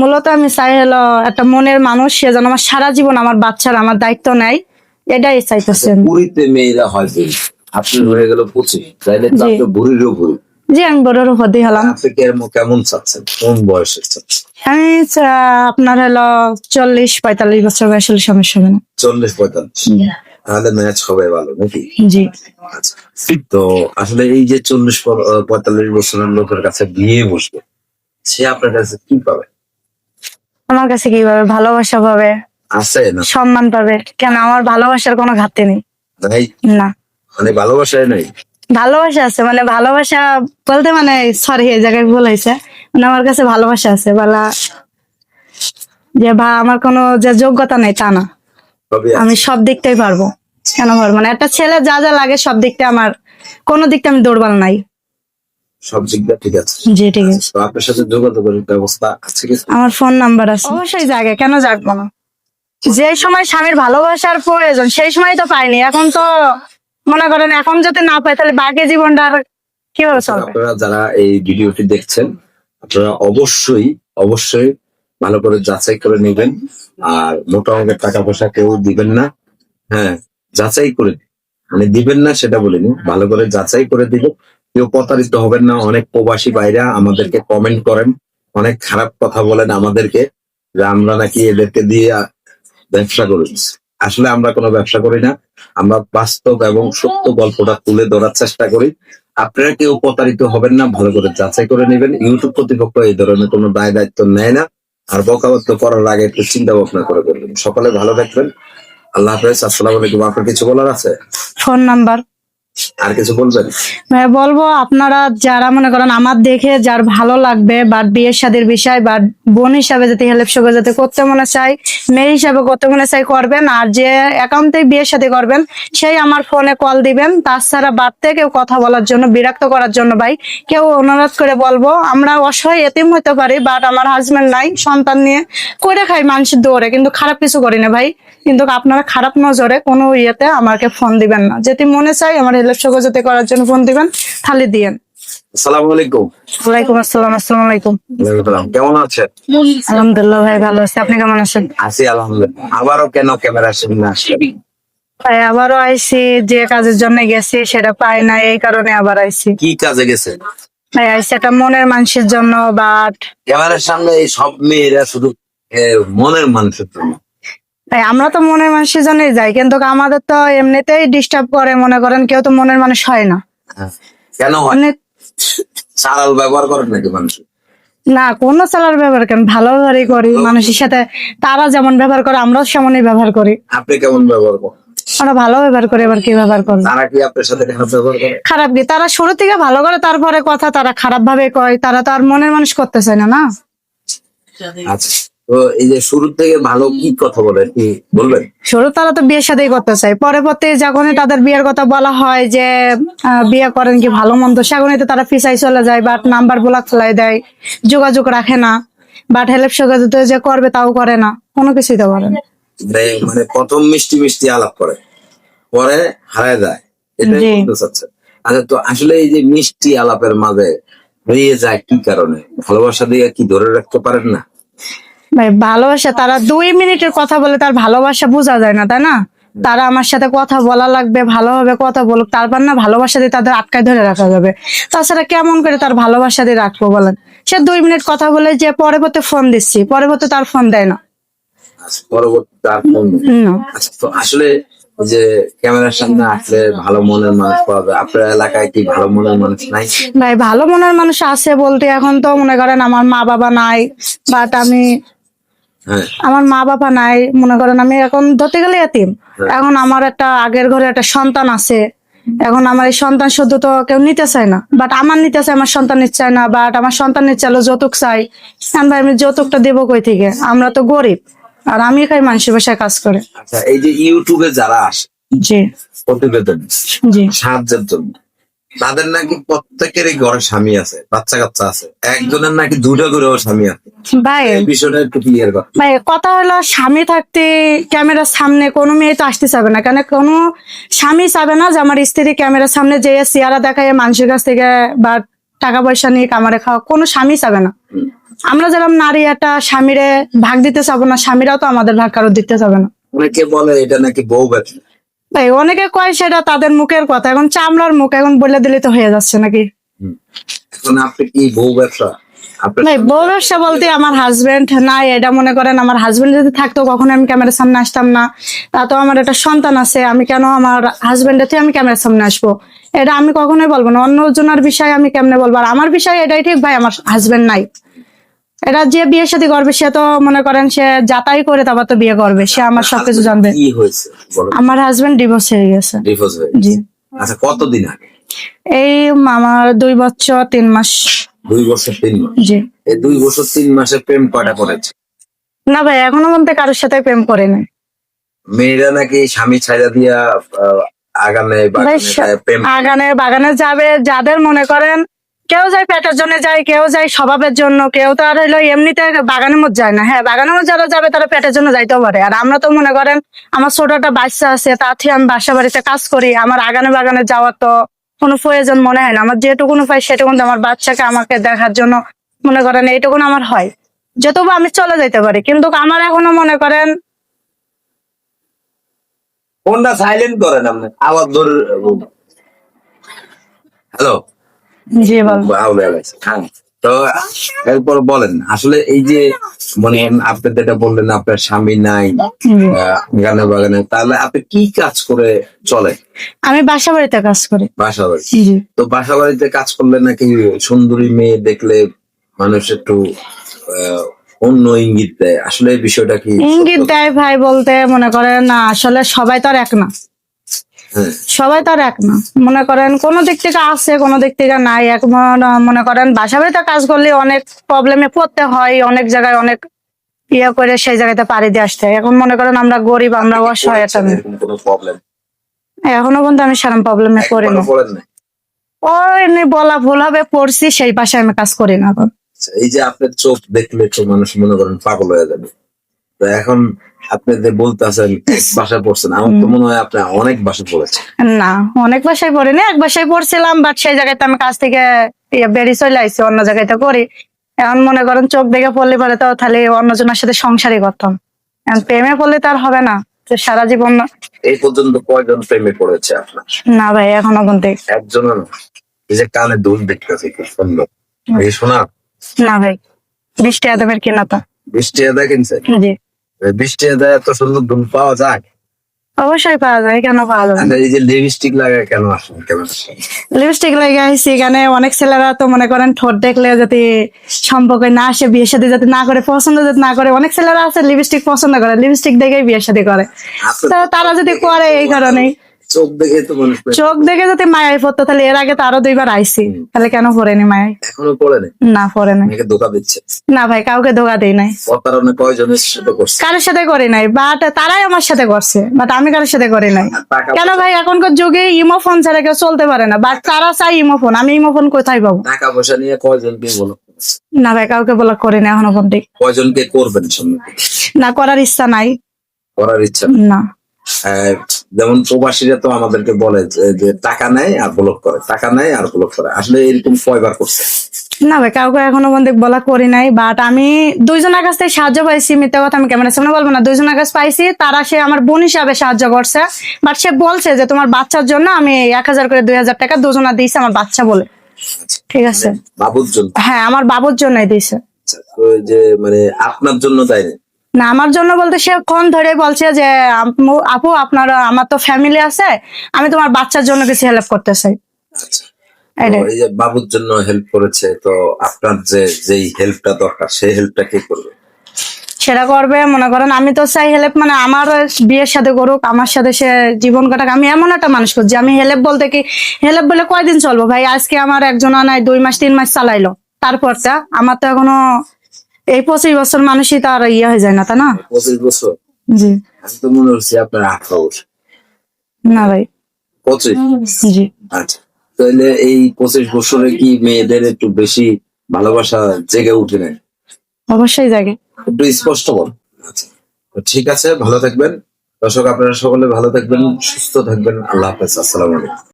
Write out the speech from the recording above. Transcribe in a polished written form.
মূলত আমি চাই হলো একটা মনের মানুষ, সে যেন আমার সারা জীবন আমার বাচ্চার আমার দায়িত্ব নেয়, এটাই চাইতেছি আমি। বুড়িতে মেয়েরা হয় যে আপনি হয়ে গেল 25, তাইলে তো জি। আপনি বুড়িরও বুড়ি। জি, আমি বড়র হতে হলাম। আপনি কেমন চাচ্ছেন, কোন বয়সে চাচ্ছেন? আমি আপনার হলো 40-45 বছর বয়স হলে সমস্যা হবে না। 40-45, তাহলে ম্যাচ হবে ভালো নাকি? জি। আচ্ছা, তো আসলে এই যে 40-45 বছরের লোকের কাছে বিয়ে বসবে, সে আপনার কাছে কি পাবে? আমার কাছে কি পাবে? ভালোবাসা পাবে, আছে না? সম্মান পাবে। কেন, আমার ভালোবাসার কোনো ঘাটতি নেই। নাই? না, মানে ভালোবাসায় নাই? ভালোবাসা আছে, মানে ভালোবাসা বলতে মানে সরি এই জায়গায় ভুল হয়েছে, মানে আমার কাছে ভালোবাসা আছে বলা যে আমার কোনো যে যোগ্যতা নেই তা না, সবই আমি আছে। সব দিকটাই পারবো। কেন পারবো মানে একটা ছেলে যা যা লাগে সব দিকটা আমার, কোনো দিকটা আমি দুর্বল নাই। সব দিকটা ঠিক আছে। জি ঠিক আছে। তো আপনার সাথে যোগাযোগের ব্যবস্থা আছে কি? আমার ফোন নাম্বার আছে। অবশ্যই জাগে, কেন জাগবো না? যে সময় স্বামীর ভালোবাসার প্রয়োজন সেই সময় তো পাইনি, এখন তো মনে করেন এখন যদি না পাই তাহলে বাকি জীবনটা আর কিভাবে চলবে? আপনারা যারা এই ভিডিওটি দেখছেন, আপনারা অবশ্যই ভালো করে যাচাই করে নেবেন। আর মোটা অঙ্কের টাকা পয়সা কেউ দিবেন না। হ্যাঁ, যাচাই করে, মানে দিবেন না সেটা বলিনি, ভালো করে যাচাই করে দিবেন। কেউ প্রতারিত হবেন না। অনেক প্রবাসী ভাইরা আমাদেরকে কমেন্ট করেন, অনেক খারাপ কথা বলেন আমাদেরকে, যে আমরা নাকি এদেরকে দিয়ে ব্যবসা করি। আসলে আমরা কোনো ব্যবসা করি না, আমরা বাস্তব এবং সত্য গল্পটা তুলে ধরার চেষ্টা করি। আপনারা কেউ প্রতারিত হবেন না, ভালো করে যাচাই করে নেবেন। ইউটিউব কর্তৃপক্ষ এই ধরনের কোনো দায় দায়িত্ব নেয় না। আর বকাবদ্ধ করার আগে একটু চিন্তা ভাবনা করে করবেন। সকালে ভালো থাকবেন। আল্লাহ হাফেজ। আসসালামু আলাইকুম। আপনার কিছু বলার আছে? ফোন নাম্বার আর কিছু বলবেন? ভাই বলবো, আপনারা যারা মনে করেন আমার দেখে যার ভালো লাগবে বা বিয়ের শাদীর বিষয় বা বোন হিসাবে যাতে হেল্প সহযোগিতা যাতে করতে মনে চাই, মেয়ে হিসাবে করতে মনে চাই করবেন। আর যে একান্তে বিয়ের সাথে করবেন সেই আমার ফোনে কল দিবেন। তাছাড়া বাড়তে কেউ কথা বলার জন্য বিরক্ত করার জন্য ভাই কেউ অনুরোধ করে বলবো, আমরা অসহায় এতিম হতে পারি বাট আমার হাজবেন্ড নাই, সন্তান নিয়ে করে খাই মানুষের দৌড়ে, কিন্তু খারাপ কিছু করি না ভাই। কিন্তু আপনারা খারাপ নজরে কোনো ইয়েতে আমাকে ফোন দিবেন না। যেটি মনে চাই আমার হেল্প সহযোগিতা করার জন্য ফোন দিবেন, খালি দিয়েন। আসসালামু আলাইকুম। ওয়ালাইকুম আসসালাম। আসসালামু আলাইকুম। কেমন আছেন? আলহামদুলিল্লাহ ভাই, ভালো আছি। আপনি কেমন আছেন? আছি আলহামদুলিল্লাহ। আবারও কেন ক্যামেরার সামনে আসলেন? ভাই আবারও আইছি, যে কাজের জন্য গেছি সেটা পাই না, এই কারণে আবার আইছি। কি কাজে গেছেন? ভাই আইছি একটা মনের মানুষের জন্য, বাট ক্যামেরার সামনে এই সব মেয়েরা শুধু মনের মানুষের জন্য। ভাই আমরা তো মনের মানুষের জন্যই যাই, কিন্তু আমাদের তো এমনিতেই ডিস্টার্ব করে, মনে করেন কেউ তো মনের মানুষ হয় না। কেন হয়? এমনি চালাল ব্যবহার করেন নাকি মানুষ? না, কোনো চালার ব্যবহার কেন, ভালো ব্যবহারই করি মানুষের সাথে। তারা যেমন ব্যবহার করে আমরাও সেমনই ব্যবহার করি। আপনি কেমন ব্যবহার করেন? আমরা ভালো ব্যবহার করি, এবার কি ব্যবহার করবো? তারা কি আপনার সাথে খারাপ ব্যবহার করে? খারাপ কি? তারা শুরু থেকে ভালো করে তারপরে কথা তারা খারাপ ভাবে কয়, তারা তো আর মনের মানুষ করতে চায় না। না আচ্ছা, তো এই যে শুরু থেকে ভালো কি কথা বলে কি বলবেন? শুরু তারা তো বিয়ের সাথেই করতে চায়, পরবর্তী যখনই তাদের বিয়ের কথা বলা হয় যে বিয়ে করেন কি ভালো মন্দ, সেখানেই তো তারা পিছাই চলে যায়, বাট নাম্বার ব্লক ফেলাই দেয়, যোগাযোগ রাখে না, বাট হেল্প সহযোগিতা যে করবে তাও করে না, কোনো কিছুই তো করে না। মানে প্রথম মিষ্টি মিষ্টি আলাপ করে, পরে হারায় যায়, এটাই জি। বলতে চাচ্ছে। আচ্ছা, তো আসলে এই যে মিষ্টি আলাপের মাঝে হারিয়ে যায় কি কারণে? ভালোবাসা দিয়ে কি ধরে রাখতে পারেন না? ভাই ভালোবাসা, তারা 2 মিনিটের কথা বলে তার ভালোবাসা বোঝা যায় না, তাই না? তারা আমার সাথে কথা বলা লাগবে, ভালোভাবে কথা বলুক, তারপর না ভালোবাসা দিয়ে তাদের আটকায় ধরে রাখা যাবে। তাছাড়া কেমন করে তার ভালোবাসা দিয়ে রাখবো বলেন? সে 2 মিনিট কথা বলে যে পরবর্তী ফোন দিচ্ছি, পরবর্তী তার ফোন দেয় না। আচ্ছা, পরবর্তী আর ফোন নেই। না। আচ্ছা, তো আসলে এই যে ক্যামেরার সামনে আসলে ভালো মনের মানুষ পাওয়া যায়, আপনার এলাকায় কি ভালো মনের মানুষ নাই? ভাই ভালো মনের মানুষ আছে বলতে এখন তো মনে করেন আমার মা বাবা নাই, বাট আমি হ্যাঁ, আমার মা বাবা নাই, মনে করেন আমি এখন ধরতে গেলে এতিম। এখন আমার একটা আগের ঘরে একটা সন্তান আছে, এখন আমার এই সন্তান শুধু তো কেউ নিতে চায় না, বাট আমার নিতে চায়, আমার সন্তান নিতে চায় না, বাট আমার সন্তান নিতে চাইলে যৌতুক চাই। এখন ভাই আমি যৌতুকটা দেবো কই থেকে? আমরা তো গরিব, আর আমি খাই মানুষের বাসায় কাজ করে। আচ্ছা, এই যে ইউটিউবে যারা আসে জি প্রতিবেদন জি। সাহায্যের জন্য, তাদের নাকি প্রত্যেকেরই ঘরে স্বামী আছে, বাচ্চা কাচ্চা আছে, একজনের নাকি 2টা করেও স্বামী আছে। ভাই এই বিষয়টা একটু ক্লিয়ার কর। ভাই কথা হলো, স্বামী থাকতে ক্যামেরার সামনে কোনো মেয়ে তো আসতে চাবে না, কেন কোনো স্বামী চাবে না যে আমার স্ত্রী ক্যামেরার সামনে যে চেহারা দেখায় মানুষের কাছ থেকে বা টাকা পয়সা নিয়ে কামারে খাওয়া, কোনো স্বামী চাবে না। আমরা যেরকম নারী একটা স্বামীরে ভাগ দিতে চাবো না, স্বামীরাও তো আমাদের ভাগ কারো দিতে চাবে না। অনেকে বলে এটা নাকি বউ ব্যবসা। ভাই অনেকে কয় সেটা তাদের মুখের কথা, এখন চামড়ার মুখ, এখন বলে দিলে তো হয়ে যাচ্ছে নাকি। এখন আপনি কি বউ ব্যবসা? আপনার ভাই বউ ব্যবসা বলতে আমার হাজবেন্ড নাই, এটা মনে করেন আমার হাজবেন্ড যদি থাকতো কখনো আমি ক্যামেরার সামনে আসতাম না। তা তো আমার একটা সন্তান আছে, আমি কেন আমার হাজবেন্ডের থেকে আমি ক্যামেরার সামনে আসবো, এটা আমি কখনোই বলবো না। অন্য জনের বিষয় আমি কেমনে বলবো? আর আমার বিষয় এটাই ঠিক ভাই, আমার হাজবেন্ড নাই। এটা যে বিয়ের সাথে করবে সে তো মনে করেন সে যাতাই করে তারপর তো বিয়ে করবে, সে আমার সবকিছু জানবে। কি হয়েছে বলো? আমার হাজবেন্ড ডিভোর্স হয়ে গেছে। ডিভোর্স হয়ে জি। গেছে। আচ্ছা, কতদিন আগে? এই আমার 2 বছর 3 মাস। 2 বছর 3 মাস। জি। এই 2 বছর 3 মাসে প্রেম কয়টা করেছে? না ভাই এখনো পর্যন্ত কারোর সাথে প্রেম করে নাই। মেয়েরা নাকি স্বামী ছাইড়া দিয়া আগানে ভাই বাগানে যায় প্রেম। আগানে বাগানে যাবে, যাদের মনে করেন কেউ যায় পেটের জন্য যায়, কেউ যায় স্বভাবের জন্য, কেউ তো আর হইলো এমনিতে বাগানের মধ্যে যায় না। হ্যাঁ বাগানের মধ্যে যারা যাবে তারা পেটের জন্য যাইতেও পারে। আর আমরা তো মনে করেন আমার ছোট একটা বাচ্চা আছে, তার থেকে আমি বাসা বাড়িতে কাজ করি, আমার আগানে বাগানে যাওয়ার তো কোনো প্রয়োজন মনে হয় না। আমার যেটুকুন পাই সেটুকুন আমার বাচ্চাকে আমাকে দেখার জন্য মনে করেন এইটুকুন আমার হয়, যতবা আমি চলে যাইতে পারি। কিন্তু আমার এখনো মনে করেন ফোনটা সাইলেন্ট করেন আপনি, আবার ধর। হ্যালো। জি বল। হ্যাঁ, তো এরপর বলেন আসলে এই যে মানে আপনি যেটা বললেন আপনার স্বামী নাই গানে বাগানে, তাহলে আপনি কি কাজ করে চলে? আমি বাসা বাড়িতে কাজ করি। বাসা বাড়ি। জি। তো বাসা বাড়িতে কাজ করলে নাকি সুন্দরী মেয়ে দেখলে মানুষ একটু অন্য ইঙ্গিত দেয়, আসলে এই বিষয়টা কি ইঙ্গিত সত্য? দেয় ভাই বলতে মনে করেন না, আসলে সবাই তো আর এক না। হ্যাঁ। সবাই তো আর এক না, মনে করেন কোন দিক থেকে আছে কোন দিক থেকে নাই। এখন মনে করেন বাসা বাড়িতে কাজ করলে অনেক প্রবলেমে পড়তে হয়, অনেক জায়গায় অনেক ইয়ে করে সেই জায়গাতে পাড়ি দিয়ে আসতে হয়। এখন মনে করেন আমরা গরিব, আমরা অসহায়, এটা না। এরকম কোনো প্রবলেম এখনো পর্যন্ত আমি সেরকম প্রবলেমে পড়ি না। বলেন না? ও এমনি বলা ভুল হবে, পড়ছি সেই পাশে আমি কাজ করি না এখন। এই যে আপনার চোখ দেখলে তো মানুষ মনে করেন পাগল হয়ে যাবে। তো এখন আপনি যে বলতেছেন এক বাসায় পড়ছেন, আমার তো মনে হয় আপনি অনেক বাসায় পড়েছেন। না অনেক বাসায় পড়িনি, এক বাসায় পড়ছিলাম, বাট সেই জায়গাতে আমি কাজ থেকে বেরিয়ে চলে আসছি, অন্য জায়গায় তো করি। এখন মনে করেন চোখ দেখে পড়লে পরে তো তাহলে অন্যজনের সাথে সংসারই করতাম। এখন প্রেমে পড়লে তো আর হবে না, তো সারা জীবন না। এই পর্যন্ত কয়জন প্রেমে পড়েছে আপনার? না ভাই এখনো পর্যন্ত একজনও না? এই যে কানে দুল দেখতেছে কি সুন্দর, এই শোনা? না ভাই, 20 টাকা দামের কেনা তা। 20 টাকা দেয় কিনছে? জি। 20 টাকা দেয় এত সুন্দর দুল পাওয়া যায়? অবশ্যই পাওয়া যায়, কেন পাওয়া যাবে না? আচ্ছা, এই যে লিপস্টিক লাগায় কেন আসেন, কেমন আসেন? লিপস্টিক লাগে আসছি এখানে, অনেক ছেলেরা তো মনে করেন ঠোঁট দেখলে যাতে সম্পর্ক না আসে, বিয়ের সাথে যাতে না করে, পছন্দ যাতে না করে, অনেক ছেলেরা আছে লিপস্টিক পছন্দ করে, লিপস্টিক দেখেই বিয়ের সাথে করে। আপনার তো তারা যদি করে এই কারণেই, চোখ দেখে তো মানুষ প্রেমে চোখ দেখে যদি মায়ায় পড়তো তাহলে এর আগে তো আরো 2 বার আইছি, তাহলে কেন পড়েনি মায়ায়? এখনো পড়ে নেই? না পড়ে নাই। অনেকে ধোকা দিচ্ছে। না ভাই কাউকে ধোকা দেই নাই, অকারণে কয়জনের সাথে করছে? কারোর সাথে করি নাই, বাট তারাই আমার সাথে করছে, বাট আমি কারোর সাথে করি নাই। টাকা কেন ভাই এখনকার যুগে ইমো ফোন ছাড়া কেউ চলতে পারে না, বাট তারা চাই ইমো ফোন, আমি ইমো ফোন কোথায় পাবো? টাকা পয়সা নিয়ে কয়জনকে বলো? না ভাই কাউকে বলা করি না এখনো পর্যন্ত। কয়জনকে করবেন সামনে? না করার ইচ্ছা নাই। করার ইচ্ছা? না। যেমন প্রবাসীরা তো আমাদেরকে বলে যে টাকা নেয় আর ব্লক করে, টাকা নেয় আর ব্লক করে, আসলে এরকম কয়বার করছে? না ভাই কাউকে এখনো পর্যন্ত বলা করি নাই, বাট আমি 2 জনের কাছ থেকে সাহায্য পাইছি, মিথ্যা কথা আমি ক্যামেরার সামনে বলবো না। 2 জনের কাছে পাইছি, তারা সে আমার বোন হিসাবে সাহায্য করছে, বাট সে বলছে যে তোমার বাচ্চার জন্য আমি 1000 করে 2000 টাকা দুজনা দিয়েছি আমার বাচ্চা বলে। ঠিক আছে। বাবুর জন্য? হ্যাঁ আমার বাবুর জন্যই দিয়েছে। আচ্ছা, তো এই যে মানে আপনার জন্য দেয়নি? না আমার জন্য বলতে সে কোন ধরে বলছে যে আপু আপনার আমার তো ফ্যামিলি আছে, আমি তোমার বাচ্চার জন্য কিছু হেল্প করতে চাই। আচ্ছা, তো এই যে বাবুর জন্য হেল্প করেছে, তো আপনার যেই হেল্পটা দরকার সেই হেল্পটা কে করবে? সেটা করবে মনে করেন, আমি তো চাই হেল্প মানে আমার বিয়ের সাথে করুক, আমার সাথে সে জীবন কাটাক। আমি এমন একটা মানুষ করছি, আমি হেল্প বলতে কি, হেল্প বলে কয়দিন চলবো ভাই? আজকে আমার একজন নাই 2 মাস 3 মাস চালাইলো, তারপরটা আমার তো এখনো এই 25 বছর মানুষই তো আর ইয়ে হয়ে যায় না, তা না? 25 বছর? জি। আমি তো মনে হচ্ছে আপনার 18 বছর। না ভাই 25? জি। আচ্ছা, তাহলে এই 25 বছরে কি মেয়েদের একটু বেশি ভালোবাসা জেগে উঠে নেয়? অবশ্যই জাগে। একটু স্পষ্ট বল। আচ্ছা, তো ঠিক আছে, ভালো থাকবেন দর্শক, আপনারা সকলে ভালো থাকবেন, সুস্থ থাকবেন। আল্লাহ হাফেজ, আসসালামু আলাইকুম।